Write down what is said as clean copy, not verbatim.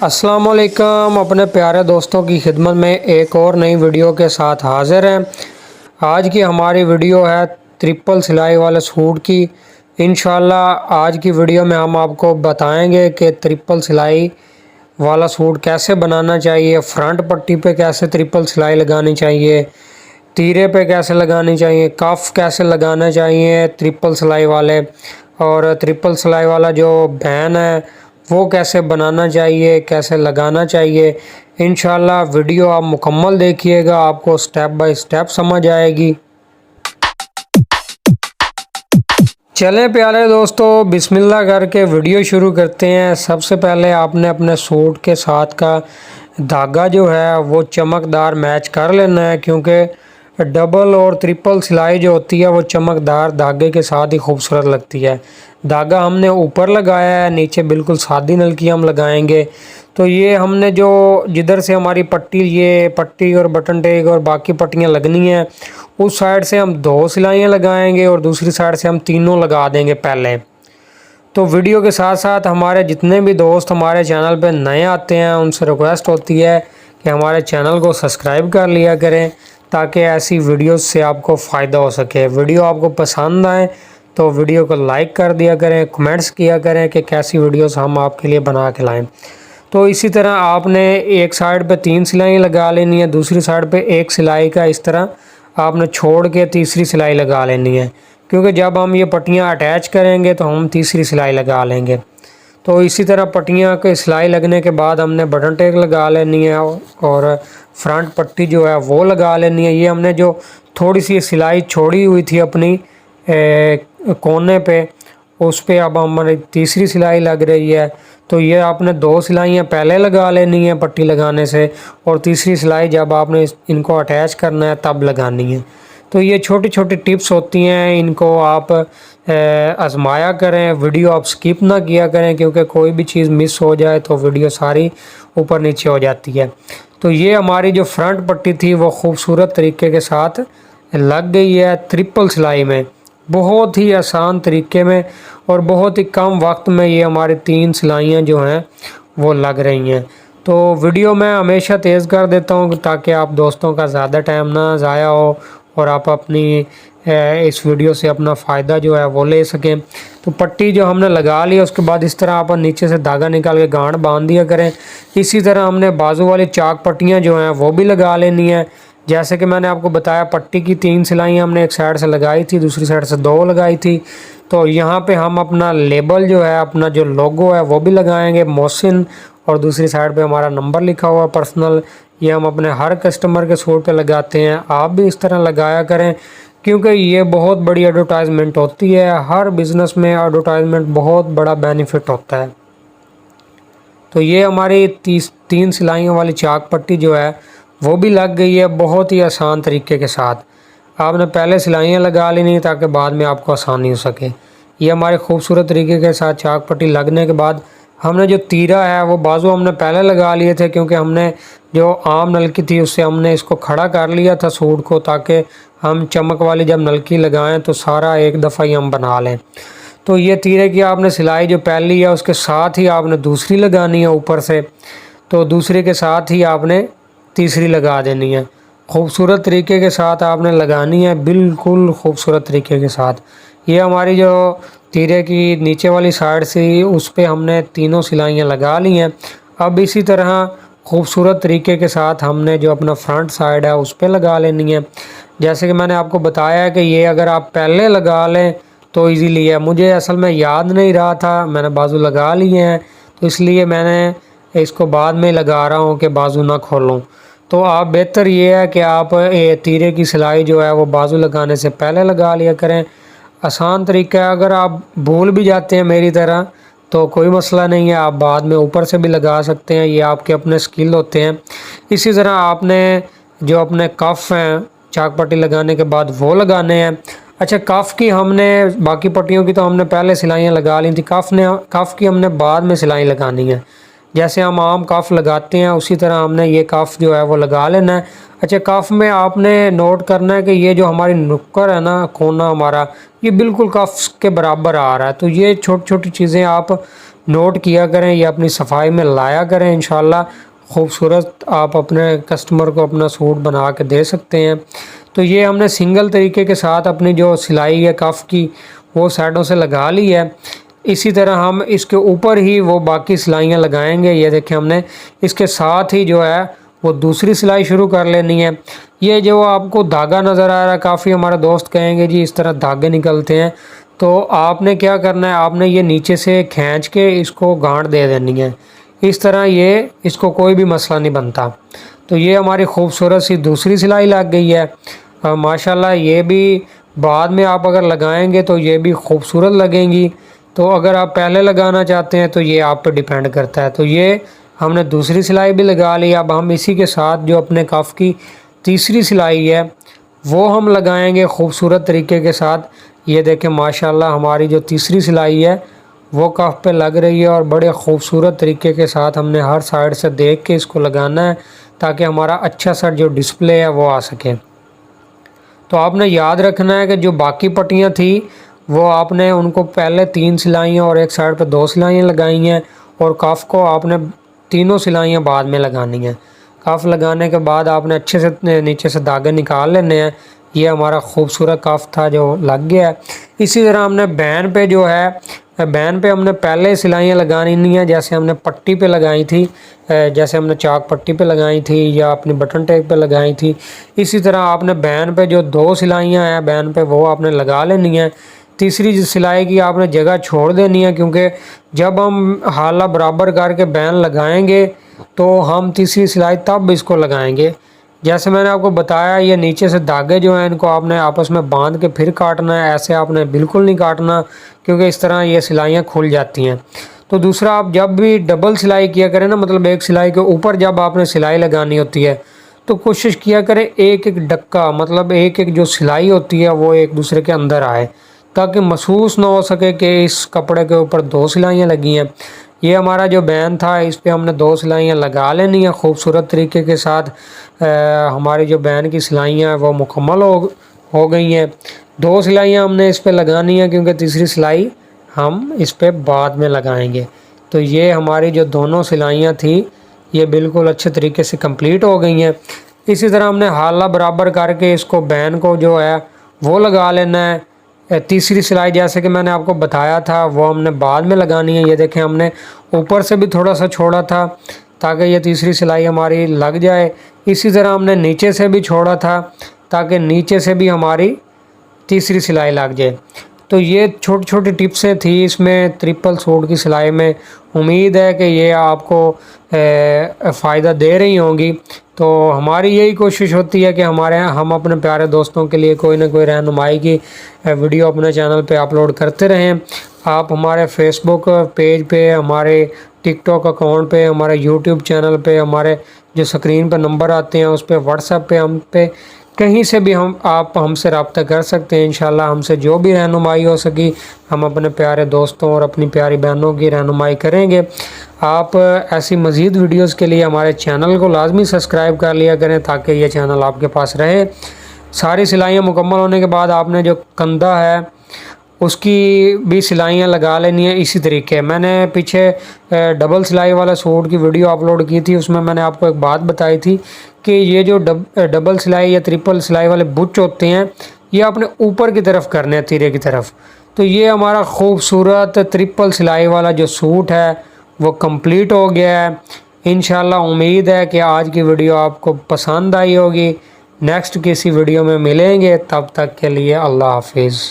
अस्सलाम वालेकुम। अपने प्यारे दोस्तों की खिदमत में एक और नई वीडियो के साथ हाज़िर हैं। आज की हमारी वीडियो है ट्रिपल सिलाई वाले सूट की। इंशाल्लाह आज की वीडियो में हम आपको बताएंगे कि ट्रिपल सिलाई वाला सूट कैसे बनाना चाहिए, फ्रंट पट्टी पे कैसे ट्रिपल सिलाई लगानी चाहिए, तीरे पे कैसे लगानी चाहिए, कफ कैसे लगाना चाहिए ट्रिपल सिलाई वाले, और ट्रिपल सिलाई वाला जो बैन है वो कैसे बनाना चाहिए, कैसे लगाना चाहिए। इंशाल्लाह वीडियो आप मुकम्मल देखिएगा, आपको स्टेप बाय स्टेप समझ आएगी। चलें प्यारे दोस्तों, बिस्मिल्लाह करके वीडियो शुरू करते हैं। सबसे पहले आपने अपने सूट के साथ का धागा जो है वो चमकदार मैच कर लेना है, क्योंकि डबल और ट्रिपल सिलाई जो होती है वो चमकदार धागे के साथ ही खूबसूरत लगती है। धागा हमने ऊपर लगाया है, नीचे बिल्कुल सादी नलकी हम लगाएंगे। तो ये हमने जो जिधर से हमारी पट्टी, ये पट्टी और बटन टेक और बाकी पट्टियाँ लगनी हैं, उस साइड से हम 2 सिलाइयाँ लगाएंगे और दूसरी साइड से हम तीनों लगा देंगे पहले। तो वीडियो के साथ साथ हमारे जितने भी दोस्त हमारे चैनल पे नए आते हैं उनसे रिक्वेस्ट होती है कि हमारे चैनल को सब्सक्राइब कर लिया करें, ताकि ऐसी वीडियोस से आपको फ़ायदा हो सके। वीडियो आपको पसंद आए तो वीडियो को लाइक कर दिया करें, कमेंट्स किया करें कि कैसी वीडियोस हम आपके लिए बना के लाएं। तो इसी तरह आपने एक साइड पे 3 सिलाइयाँ लगा लेनी है, दूसरी साइड पे एक सिलाई का इस तरह आपने छोड़ के तीसरी सिलाई लगा लेनी है, क्योंकि जब हम ये पट्टियाँ अटैच करेंगे तो हम तीसरी सिलाई लगा लेंगे। तो इसी तरह पट्टियाँ के सिलाई लगने के बाद हमने बटन टेक लगा लेनी है और फ्रंट पट्टी जो है वो लगा लेनी है। ये हमने जो थोड़ी सी सिलाई छोड़ी हुई थी अपनी कोने पे, उस पे अब हमारी तीसरी सिलाई लग रही है। तो ये आपने 2 सिलाइयाँ पहले लगा लेनी है पट्टी लगाने से, और तीसरी सिलाई जब आपने इनको अटैच करना है तब लगानी है। तो ये छोटी छोटी टिप्स होती हैं, इनको आप आजमाया करें, वीडियो आप स्किप ना किया करें, क्योंकि कोई भी चीज़ मिस हो जाए तो वीडियो सारी ऊपर नीचे हो जाती है। तो ये हमारी जो फ्रंट पट्टी थी वो खूबसूरत तरीके के साथ लग गई है ट्रिपल सिलाई में, बहुत ही आसान तरीके में और बहुत ही कम वक्त में ये हमारी 3 सिलाइयाँ जो हैं वो लग रही हैं। तो वीडियो मैं हमेशा तेज़ कर देता हूँ ताकि आप दोस्तों का ज़्यादा टाइम ना ज़ाया हो और आप अपनी इस वीडियो से अपना फ़ायदा जो है वो ले सकें। तो पट्टी जो हमने लगा ली, उसके बाद इस तरह आप नीचे से धागा निकाल के गांठ बांध दिया करें। इसी तरह हमने बाजू वाली चाक पट्टियाँ जो हैं वो भी लगा लेनी है। जैसे कि मैंने आपको बताया, पट्टी की 3 सिलाइयाँ हमने एक साइड से लगाई थी, दूसरी साइड से 2 लगाई थी। तो यहाँ पे हम अपना लेबल जो है, अपना जो लोगो है वो भी लगाएंगे, मोहसिन, और दूसरी साइड पे हमारा नंबर लिखा हुआ पर्सनल। ये हम अपने हर कस्टमर के सूट पे लगाते हैं, आप भी इस तरह लगाया करें, क्योंकि ये बहुत बड़ी एडवर्टाइजमेंट होती है। हर बिज़नेस में एडवर्टाइजमेंट बहुत बड़ा बेनिफिट होता है। तो ये हमारी 3 सिलाइयों वाली चाक पट्टी जो है वो भी लग गई है बहुत ही आसान तरीके के साथ। आपने पहले सिलाइयाँ लगा लेनी ताकि बाद में आपको आसानी हो सके। ये हमारे खूबसूरत तरीके के साथ चाक पट्टी लगने के बाद हमने जो तीरा है वो बाजू हमने पहले लगा लिए थे, क्योंकि हमने जो आम नलकी थी उससे हमने इसको खड़ा कर लिया था सूट को, ताकि हम चमक वाली जब नलकी लगाएं तो सारा एक दफ़ा ही हम बना लें। तो ये तीरे की आपने सिलाई जो पहली है उसके साथ ही आपने दूसरी लगानी है ऊपर से, तो दूसरे के साथ ही आपने तीसरी लगा देनी है। खूबसूरत तरीके के साथ आपने लगानी है, बिल्कुल खूबसूरत तरीके के साथ। ये हमारी जो तीरे की नीचे वाली साइड से उस पे हमने तीनों सिलाइयाँ लगा ली हैं। अब इसी तरह खूबसूरत तरीके के साथ हमने जो अपना फ्रंट साइड है उस पे लगा लेनी है। जैसे कि मैंने आपको बताया है कि ये अगर आप पहले लगा लें तो इजीली है। मुझे असल में याद नहीं रहा था, मैंने बाजू लगा लिए हैं, तो इसलिए मैंने इसको बाद में लगा रहा हूँ कि बाजू ना खोलूँ। तो आप बेहतर ये है कि आप तीरे की सिलाई जो है वो बाजू लगाने से पहले लगा लिया करें। आसान तरीका है। अगर आप भूल भी जाते हैं मेरी तरह तो कोई मसला नहीं है, आप बाद में ऊपर से भी लगा सकते हैं, ये आपके अपने स्किल होते हैं। इसी तरह आपने जो अपने कफ़ हैं चाक पट्टी लगाने के बाद वो लगाने हैं। अच्छा, कफ़ की हमने, बाकी पट्टियों की तो हमने पहले सिलाइयाँ लगा ली थी, कफ़ की हमने बाद में सिलाई लगानी है। जैसे हम आम कफ़ लगाते हैं उसी तरह हमने ये कफ़ जो है वो लगा लेना है। अच्छा, कफ़ में आपने नोट करना है कि ये जो हमारी नुक्कर है ना, कोना हमारा, ये बिल्कुल कफ़ के बराबर आ रहा है। तो ये छोटी छोटी चीज़ें आप نوٹ کیا کریں یا اپنی صفائی میں لایا کریں، انشاءاللہ خوبصورت آپ اپنے کسٹمر کو اپنا سوٹ بنا کے دے سکتے ہیں۔ تو یہ ہم نے سنگل طریقے کے ساتھ اپنی جو سلائی ہے کف کی وہ سائڈوں سے لگا لی ہے۔ اسی طرح ہم اس کے اوپر ہی وہ باقی سلائیاں لگائیں گے۔ یہ دیکھیں ہم نے اس کے ساتھ ہی جو ہے وہ دوسری سلائی شروع کر لینی ہے۔ یہ جو آپ کو دھاگا نظر آ رہا ہے، کافی ہمارے دوست کہیں گے جی اس طرح دھاگے نکلتے ہیں، تو آپ نے کیا کرنا ہے، آپ نے یہ نیچے سے کھینچ کے اس کو گانٹھ دے دینی ہے۔ اس طرح یہ اس کو کوئی بھی مسئلہ نہیں بنتا۔ تو یہ ہماری خوبصورت سی دوسری سلائی لگ گئی ہے۔ ماشاءاللہ یہ بھی بعد میں آپ اگر لگائیں گے تو یہ بھی خوبصورت لگیں گی۔ تو اگر آپ پہلے لگانا چاہتے ہیں تو یہ آپ پہ ڈیپینڈ کرتا ہے۔ تو یہ ہم نے دوسری سلائی بھی لگا لی۔ اب ہم اسی کے ساتھ جو اپنے کف کی تیسری سلائی ہے وہ ہم لگائیں گے خوبصورت طریقے کے ساتھ۔ یہ دیکھیں ماشاءاللہ ہماری جو تیسری سلائی ہے وہ کف پہ لگ رہی ہے، اور بڑے خوبصورت طریقے کے ساتھ ہم نے ہر سائڈ سے دیکھ کے اس کو لگانا ہے تاکہ ہمارا اچھا سا جو ڈسپلے ہے وہ آ سکے۔ تو آپ نے یاد رکھنا ہے کہ جو باقی پٹیاں تھیں وہ آپ نے ان کو پہلے 3 سلائیاں اور ایک سائڈ پہ 2 سلائیاں لگائی ہیں، اور کف کو آپ نے تینوں سلائیاں بعد میں لگانی ہیں۔ کف لگانے کے بعد آپ نے اچھے سے نیچے سے دھاگے نکال لینے ہیں۔ یہ ہمارا خوبصورت کف تھا جو لگ گیا ہے۔ اسی طرح ہم نے بین پہ جو ہے، بین پہ ہم نے پہلے سلائیاں لگانی نہیں ہیں جیسے ہم نے پٹی پہ لگائی تھی، جیسے ہم نے چاک پٹی پہ لگائی تھی یا اپنی بٹن ٹیپ پہ لگائی تھی، اسی طرح آپ نے بین پہ جو 2 سلائیاں ہیں بین پہ وہ آپ نے لگا لینی ہیں۔ تیسری سلائی کی آپ نے جگہ چھوڑ دینی ہے، کیونکہ جب ہم حالہ برابر کر کے بین لگائیں گے تو ہم تیسری سلائی تب اس کو لگائیں گے۔ جیسے میں نے آپ کو بتایا یہ نیچے سے دھاگے جو ہیں ان کو آپ نے آپس میں باندھ کے پھر کاٹنا ہے، ایسے آپ نے بالکل نہیں کاٹنا کیونکہ اس طرح یہ سلائیاں کھل جاتی ہیں۔ تو دوسرا، آپ جب بھی ڈبل سلائی کیا کریں نا، مطلب ایک سلائی کے اوپر جب آپ نے سلائی لگانی ہوتی ہے تو کوشش کیا کریں ایک ایک ڈکا، مطلب ایک ایک جو سلائی ہوتی ہے وہ ایک دوسرے کے اندر آئے، تاکہ محسوس نہ ہو سکے کہ اس کپڑے کے اوپر 2 سلائیاں لگی ہیں۔ یہ ہمارا جو بین تھا اس پہ ہم نے 2 سلائیاں لگا لینی ہیں خوبصورت طریقے کے ساتھ۔ ہماری جو بین کی سلائیاں ہیں وہ مکمل ہو گئی ہیں۔ 2 سلائیاں ہم نے اس پہ لگانی ہیں کیونکہ تیسری سلائی ہم اس پہ بعد میں لگائیں گے۔ تو یہ ہماری جو دونوں سلائیاں تھیں یہ بالکل اچھے طریقے سے کمپلیٹ ہو گئی ہیں۔ اسی طرح ہم نے حالہ برابر کر کے اس کو بین کو جو ہے وہ لگا لینا ہے۔ تیسری سلائی جیسے کہ میں نے آپ کو بتایا تھا وہ ہم نے بعد میں لگانی ہے۔ یہ دیکھیں ہم نے اوپر سے بھی تھوڑا سا چھوڑا تھا تاکہ یہ تیسری سلائی ہماری لگ جائے، اسی طرح ہم نے نیچے سے بھی چھوڑا تھا تاکہ نیچے سے بھی ہماری تیسری سلائی لگ جائے۔ تو یہ چھوٹی چھوٹی ٹپسیں تھیں اس میں ٹرپل سوٹ کی سلائی میں۔ امید ہے کہ یہ آپ کو فائدہ دے رہی ہوں گی۔ تو ہماری یہی کوشش ہوتی ہے کہ ہم اپنے پیارے دوستوں کے لیے کوئی نہ کوئی رہنمائی کی ویڈیو اپنے چینل پہ اپلوڈ کرتے رہیں۔ آپ ہمارے فیس بک پیج پہ، ہمارے ٹک ٹاک اکاؤنٹ پہ، ہمارے یوٹیوب چینل پہ، ہمارے جو سکرین پہ نمبر آتے ہیں اس پہ، واٹس ایپ پہ ہم پہ کہیں سے بھی آپ ہم سے رابطہ کر سکتے ہیں۔ انشاءاللہ ہم سے جو بھی رہنمائی ہو سکی ہم اپنے پیارے دوستوں اور اپنی پیاری بہنوں کی رہنمائی کریں گے۔ آپ ایسی مزید ویڈیوز کے لیے ہمارے چینل کو لازمی سبسکرائب کر لیا کریں تاکہ یہ چینل آپ کے پاس رہے۔ ساری سلائیاں مکمل ہونے کے بعد آپ نے جو کندھا ہے اس کی بھی سلائیاں لگا لینی ہیں اسی طریقے۔ میں نے پیچھے ڈبل سلائی والا سوٹ کی ویڈیو اپلوڈ کی تھی، اس میں میں نے آپ کو ایک بات بتائی تھی کہ یہ جو ڈبل سلائی یا ٹرپل سلائی والے بچ ہوتے ہیں یہ اپنے اوپر کی طرف کرنے ہیں، تیرے کی طرف۔ تو یہ ہمارا خوبصورت ٹرپل سلائی والا جو سوٹ ہے وہ کمپلیٹ ہو گیا ہے۔ انشاءاللہ امید ہے کہ آج کی ویڈیو آپ کو پسند آئی ہوگی۔ نیکسٹ کسی ویڈیو میں ملیں گے، تب تک کے لیے اللہ حافظ۔